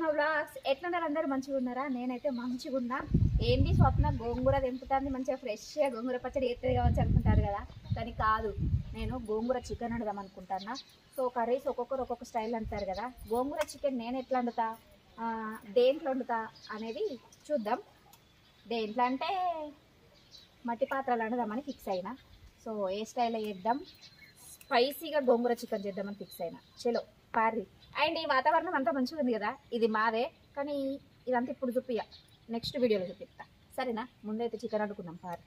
స్వప్న vlogs ఎట్లున్నారు? అందరూ మంచిగా ఉన్నారా? నేనైతే మంచిగా ఉన్నా. ఏంది స్వప్న గోంగూర తెంపుతుంది, మంచిగా ఫ్రెష్గా గోంగూర పచ్చడి ఎత్తది కావచ్చు అనుకుంటారు కదా, కానీ కాదు. నేను గోంగూర చికెన్ వండుదాం అనుకుంటున్నా. సో కర్రీస్ ఒక్కొక్కరు ఒక్కొక్క స్టైల్ అంటారు కదా. గోంగూర చికెన్ నేను ఎట్లా వండుతా, దేంట్లో వండుతా అనేది చూద్దాం. దేంట్లో అంటే మట్టి పాత్రలు వండుదామని ఫిక్స్ అయినా. సో ఏ స్టైల్లో చేద్దాం, స్పైసీగా గోంగూర చికెన్ చేద్దామని ఫిక్స్ అయినా. చలో పారి. అండ్ ఈ వాతావరణం అంతా మంచిగా ఉంది కదా, ఇది మాదే, కానీ ఇదంతా ఇప్పుడు చూపియ, నెక్స్ట్ వీడియోలో చూపిస్తా, సరేనా? ముందైతే చికెన్ వండుకుందాం పారి.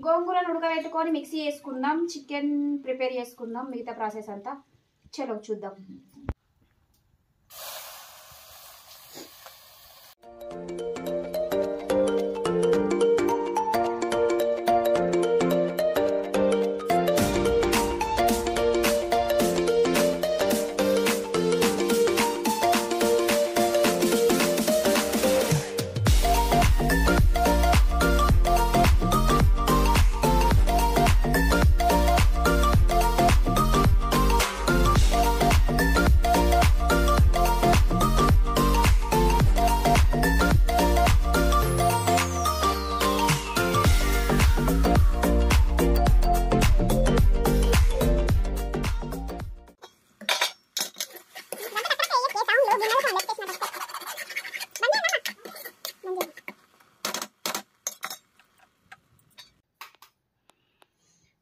గోంగూరను ఉడకబెట్టుకొని మిక్సీ చేసుకుందాం, చికెన్ ప్రిపేర్ చేసుకుందాం, మిగతా ప్రాసెస్ అంతా చలో చూద్దాం.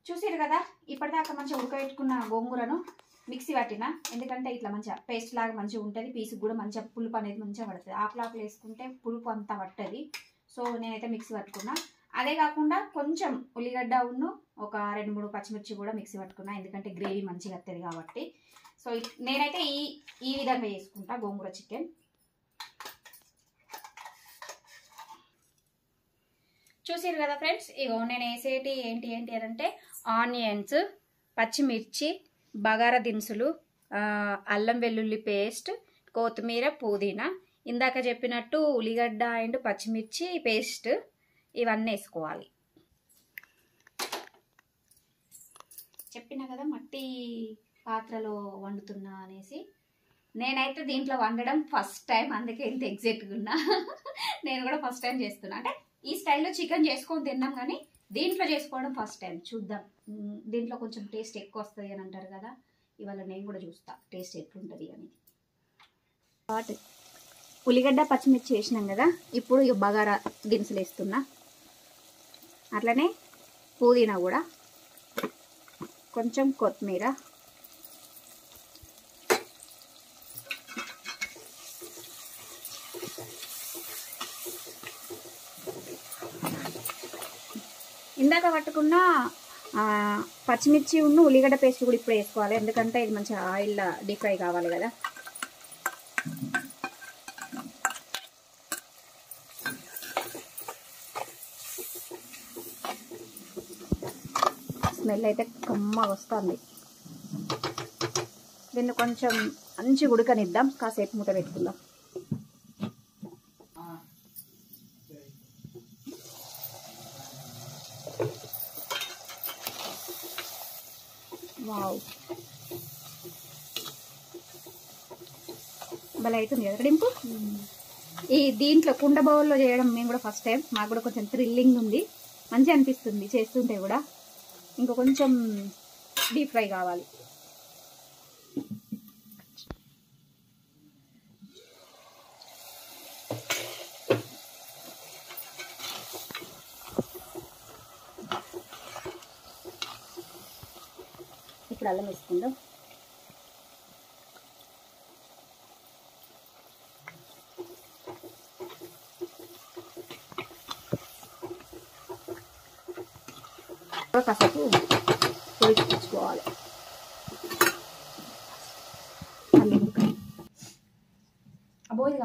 చూసారు కదా, ఇప్పటిదాకా మంచిగా ఉడకబెట్టుకున్న గోంగూరను మిక్సీ పట్టిన, ఎందుకంటే ఇట్లా మంచిగా పేస్ట్ లాగా మంచిగా ఉంటుంది, పీసుకు కూడా మంచిగా పులుపు అనేది మంచిగా పడుతుంది. ఆకులు వేసుకుంటే పులుపు అంతా పట్టది. సో నేనైతే మిక్సీ పట్టుకున్నా. అదే కాకుండా కొంచెం ఉల్లిగడ్డ ఉన్ను ఒక 2-3 పచ్చిమిర్చి కూడా మిక్సీ పట్టుకున్నా, ఎందుకంటే గ్రేవీ మంచిగా వస్తుంది కాబట్టి. సో నేనైతే ఈ విధంగా చేసుకుంటా గోంగూర చికెన్. చూసారు కదా ఫ్రెండ్స్, ఇగో నేను వేసేటి ఏంటి అని అంటే ఆనియన్స్, పచ్చిమిర్చి, బగారా దినుసులు, అల్లం వెల్లుల్లి పేస్ట్, కొత్తిమీర, పుదీనా, ఇందాక చెప్పినట్టు ఉల్లిగడ్డ అండ్ పచ్చిమిర్చి పేస్ట్, ఇవన్నీ వేసుకోవాలి. చెప్పినా కదా మట్టి పాత్రలో వండుతున్నా అనేసి. నేనైతే దీంట్లో వండడం ఫస్ట్ టైం, అందుకే ఇంత ఎగ్జైట్గా ఉన్నా. నేను కూడా ఫస్ట్ టైం చేస్తున్నా. అంటే ఈ స్టైల్లో చికెన్ చేసుకొని తిన్నాం, కానీ దీంట్లో చేసుకోవడం ఫస్ట్ టైం. చూద్దాం, దీంట్లో కొంచెం టేస్ట్ ఎక్కువ వస్తుంది అని అంటారు కదా, ఇవాళ నేను కూడా చూస్తా టేస్ట్ ఎట్లుంటుంది అనేది. ఉల్లిగడ్డ పచ్చిమిర్చి వేసినాం కదా, ఇప్పుడు ఈ బగారా దినుసులు వేస్తున్నా, అట్లనే పుదీనా కూడా, కొంచెం కొత్తిమీర, ఇందాక పట్టుకున్న పచ్చిమిర్చి ఉన్న ఉల్లిగడ్డ పేస్ట్ కూడా ఇప్పుడు వేసుకోవాలి, ఎందుకంటే ఇది మంచిగా ఆయిల్ డీప్ ఫ్రై కావాలి కదా. స్మెల్ అయితే కమ్మగా వస్తుంది. దీన్ని కొంచెం మంచిగా ఉడకనిద్దాం, కాసేపు మూత పెట్టుకుందాం. వావ్, భలే అవుతుంది కదా డింపు. ఈ దీంట్లో కుండ బౌల్లో చేయడం మేము కూడా ఫస్ట్ టైం, మాకు కూడా కొంచెం థ్రిల్లింగ్ ఉంది, మంచిగా అనిపిస్తుంది చేస్తుంటే కూడా. ఇంకా కొంచెం డీప్ ఫ్రై కావాలి. ఇప్పుడు అల్లం వేసుకుందాం. కాసేపు ఉడికించుకోవాలి.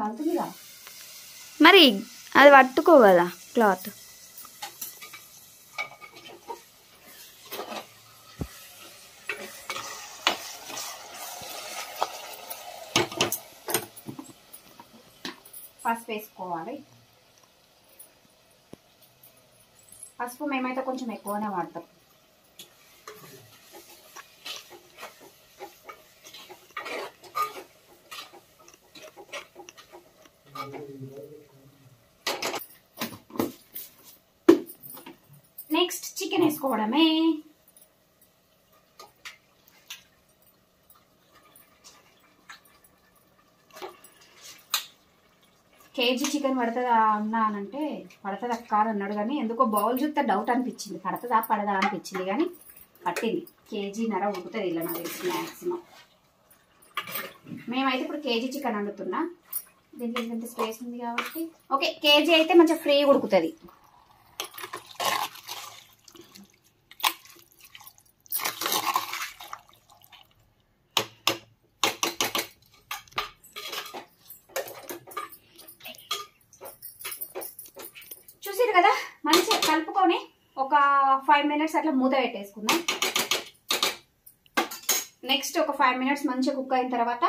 కాలుతుందిగా. మరి అది పట్టుకో కదా క్లాత్. పసుపు వేసుకోవాలి. పసుపు మేమైతే కొంచెం ఎక్కువనే వాడతాం. నెక్స్ట్ చికెన్ వేసుకోవడమే. కేజీ చికెన్ పడుతుందా అన్నా అనంటే పడుతుంది అక్క అని అన్నాడు, కానీ ఎందుకో బౌల్ చూస్తే డౌట్ అనిపించింది, పడుతుందా పడదా అనిపించింది, కానీ పట్టింది. కేజీన్నర ఉడుకుతుంది ఇలా నాకు తెలిసి మ్యాక్సిమం. మేమైతే ఇప్పుడు కేజీ చికెన్ వండుతున్నా, దీంట్లో ఇంత స్పేస్ ఉంది కాబట్టి. ఓకే, కేజీ అయితే మంచిగా ఫ్రీగా ఉడుకుతుంది. చూసారు కదా, మంచిగా కలుపుకొని ఒక 5 minutes అట్లా మూత పెట్టేసుకుందాం. నెక్స్ట్ ఒక 5 minutes మంచిగా కుక్ అయిన తర్వాత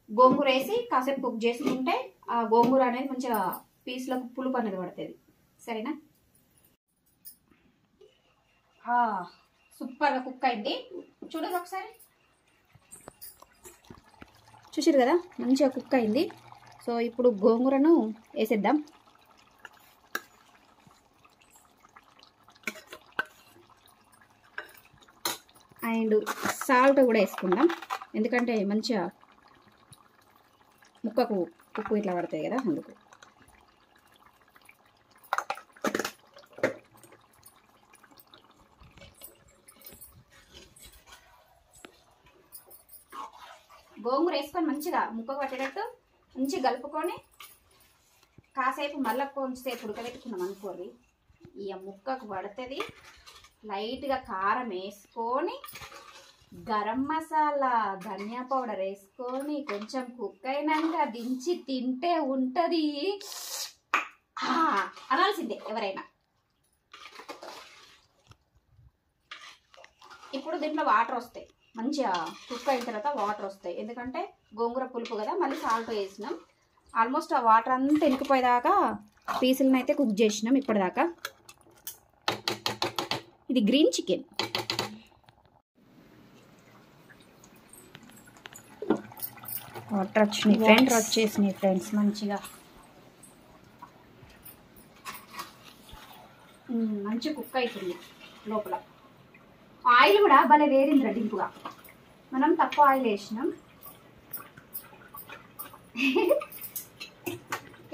గోంగూర వేసి కాసేపు కుక్ చేసుకుంటే ఆ గోంగూర అనేది మంచిగా పీస్లకు పులుపు అనేది పడుతుంది. సరేనా? సూపర్గా కుక్ అయింది. చూడండి ఒకసారి. చూసారు కదా, మంచిగా కుక్ అయింది. సో ఇప్పుడు గోంగూరను వేసేద్దాం. అండ్ సాల్ట్ కూడా వేసుకుందాం, ఎందుకంటే మంచిగా ముక్కకు ఉప్పు ఇట్లా పడతాయి కదా, అందుకు. గోంగూర వేసుకొని మంచిగా ముక్కకు పట్టేటట్టు మంచిగా కలుపుకొని కాసేపు మళ్ళీ కొంచెంసేపు ఉడకబెట్టుకున్నాం అనుకోండి, ఇక ముక్కకు పడుతుంది. లైట్గా కారం వేసుకొని గరం మసాలా ధనియా పౌడర్ వేసుకొని కొంచెం కుక్ అయినాక దించి తింటే ఉంటుంది అనాల్సిందే ఎవరైనా. ఇప్పుడు దీంట్లో వాటర్ వస్తాయి, మంచిగా కుక్ అయిన తర్వాత వాటర్ వస్తాయి, ఎందుకంటే గోంగూర పులుపు కదా, మళ్ళీ సాల్ట్ వేసినాం. ఆల్మోస్ట్ ఆ వాటర్ అంతా ఎనికిపోయేదాకా పీసులను అయితే కుక్ చేసినాం ఇప్పటిదాకా. ఇది గ్రీన్ చికెన్. వాటర్ వచ్చేసినాయి ఫ్రెండ్స్ మంచిగా. మంచిగా కుక్ అవుతుంది లోపల. ఆయిల్ కూడా భలే వేరింది రెడ్డింపుగా, మనం తక్కువ ఆయిల్ వేసినాం.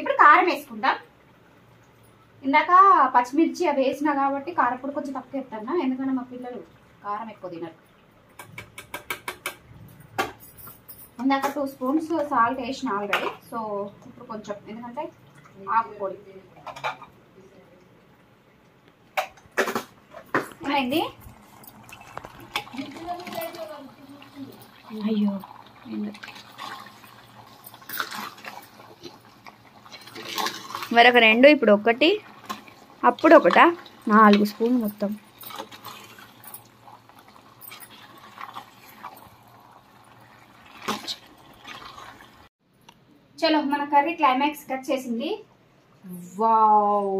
ఇప్పుడు కారం వేసుకుందాం. ఇందాక పచ్చిమిర్చి అవి వేసినా కాబట్టి కారపొడి కొంచెం తక్కువ వేస్తాను, ఎందుకంటే మా పిల్లలు కారం ఎక్కువ తినరు. ఇందాక 2 spoons సాల్ట్ వేసిన ఆల్రెడీ. సో ఇప్పుడు కొంచెం, ఎందుకంటే ఆకుపొడి ఏమైంది. అయ్యో మరొక 2, ఇప్పుడు 1, అప్పుడు 1, 4 స్పూన్ మొత్తం. చలో మన కర్రీ క్లైమాక్స్ కట్ చేసింది. వావ్,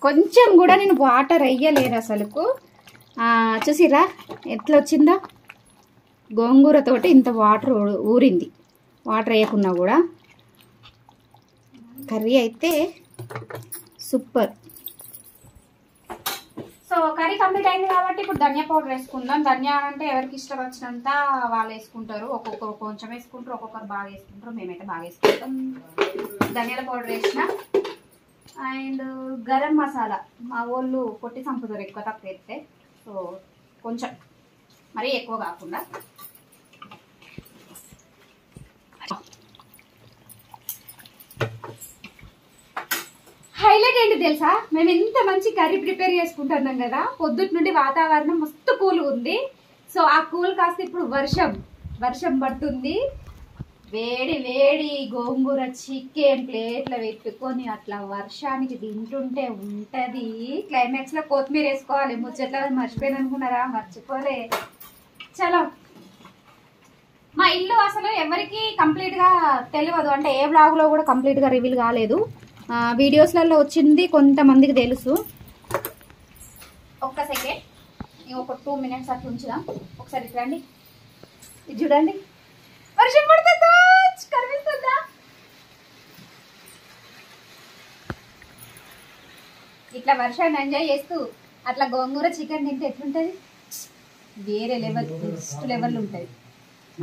కొంచెం కూడా నేను వాటర్ వేయలేదు అసలుకు. చూసిరా ఎట్లా వచ్చిందో, గోంగూరతోటి ఇంత వాటర్ ఊరింది, వాటర్ వేయకున్నా కూడా. కర్రీ అయితే సూపర్. సో కర్రీ కంప్లీట్ అయింది కాబట్టి ఇప్పుడు ధనియా పౌడర్ వేసుకుందాం. ధనియా అంటే ఎవరికి ఇష్టం వచ్చినంత వాళ్ళు వేసుకుంటారు, ఒక్కొక్కరు కొంచెం వేసుకుంటారు, ఒక్కొక్కరు బాగా వేసుకుంటారు. మేమైతే బాగా వేసుకుంటాం. ధనియాల పౌడర్ వేసిన. అండ్ గరం మసాలా మా వాళ్ళు కొట్టి చంపుతారు ఎక్కువ తక్కువ వేస్తే, సో కొంచెం మరీ ఎక్కువ కాకుండా. హైలైట్ ఏంటి తెలుసా, మేము ఎంత మంచి కర్రీ ప్రిపేర్ చేసుకుంటున్నాం కదా, పొద్దుటి నుండి వాతావరణం మస్తు కూల్ ఉంది. సో ఆ కూల్ కాస్త ఇప్పుడు వర్షం పడుతుంది. వేడి వేడి గోంగూర చికెన్ ప్లేట్లో పెట్టుకొని అట్లా వర్షానికి తింటుంటే ఉంటది. క్లైమాక్స్ లో కొత్తిమీర వేసుకోవాలి. ముచ్చట్లా మర్చిపోయిన అనుకున్నారా? మర్చిపోలే. చలో, మా ఇల్లు అసలు ఎవరికి కంప్లీట్ గా తెలియదు, అంటే ఏ బ్లాగ్ లో కూడా కంప్లీట్ గా రివీల్ కాలేదు. వీడియోస్లలో వచ్చింది కొంతమందికి తెలుసు. ఒక్క సెకండ్, ఒక 2 minutes అట్లా ఉంచుదాం. ఒకసారి రండి, ఇది చూడండి. వర్షం పడుతుందా? కనిపిస్తుందా? ఇట్లా వర్షాన్ని ఎంజాయ్ చేస్తూ అట్లా గోంగూర చికెన్ తింటే ఎట్లుంటది? వేరే లెవెల్, నెక్స్ట్ లెవెల్ ఉంటుంది.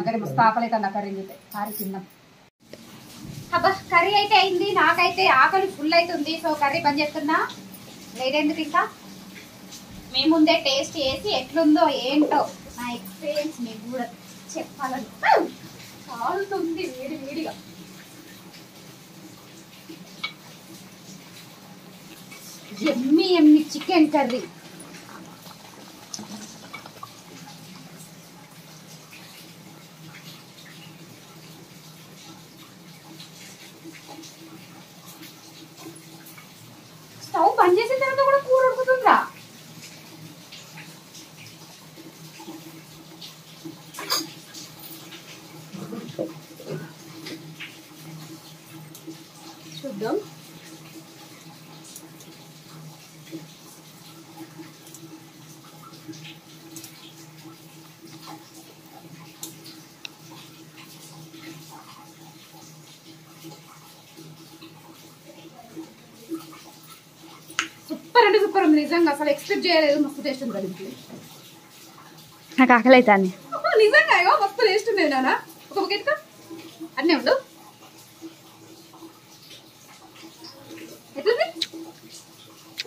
అక్కడ మస్తు ఆకలి అవుతుంది. ఆ కర్రీ తింటే కర్రీ తిన్నాం. అబ్బా, కర్రీ అయితే అయింది. నాకైతే ఆకలి ఫుల్ అవుతుంది. సో కర్రీ పని చేస్తున్నా. లేదెందుకు ఇంకా మీ ముందే టేస్ట్ చేసి ఎట్లుందో ఏంటో నా ఎక్స్పీరియన్స్ మీకు కూడా చెప్పాలని కాలుతుంది వేడి వేడిగా. ఎమ్మి ఎమ్మి చికెన్ కర్రీ. స్టవ్ బంద్ చేసిన తర్వాత కూడా కూర ఉడుకుతుందా? చూద్దాం. సూపర్ అంటే సూపర్ ఉంది నిజంగా. అసలు ఎక్స్పెక్ట్ చేయలేదు. మస్తు టేస్ట్ ఉంది కదా. నాకు ఆకలి అవుతాను నిజంగా. మస్తు టేస్ట్ ఉంది నాన్న. ఒక బకెట్ అన్నీ ఉండు. ఎట్లుంది?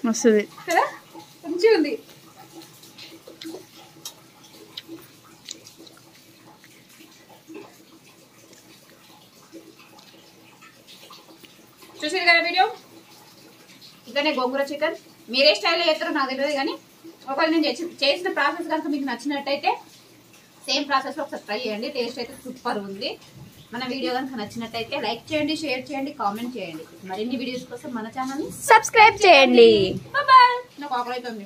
వస్తుంది కదా, మంచిగా ఉంది. చూసారు కదా వీడియో. ఇక్కడనే గోంగూర చికెన్. మీరే స్టైల్లో చేస్తారో నాకు తెలియదు, కానీ ఒకవేళ నేను చేసిన ప్రాసెస్ కనుక మీకు నచ్చినట్టయితే సేమ్ ప్రాసెస్లో ఒకసారి ట్రై చేయండి. టేస్ట్ అయితే సూపర్ ఉంది. మన వీడియో కనుక నచ్చినట్టయితే లైక్ చేయండి, షేర్ చేయండి, కామెంట్ చేయండి. మరిన్ని వీడియోస్ కోసం మన ఛానల్ని సబ్స్క్రైబ్ చేయండి. బాయ్. నాకు ఆకలి అవుతుంది.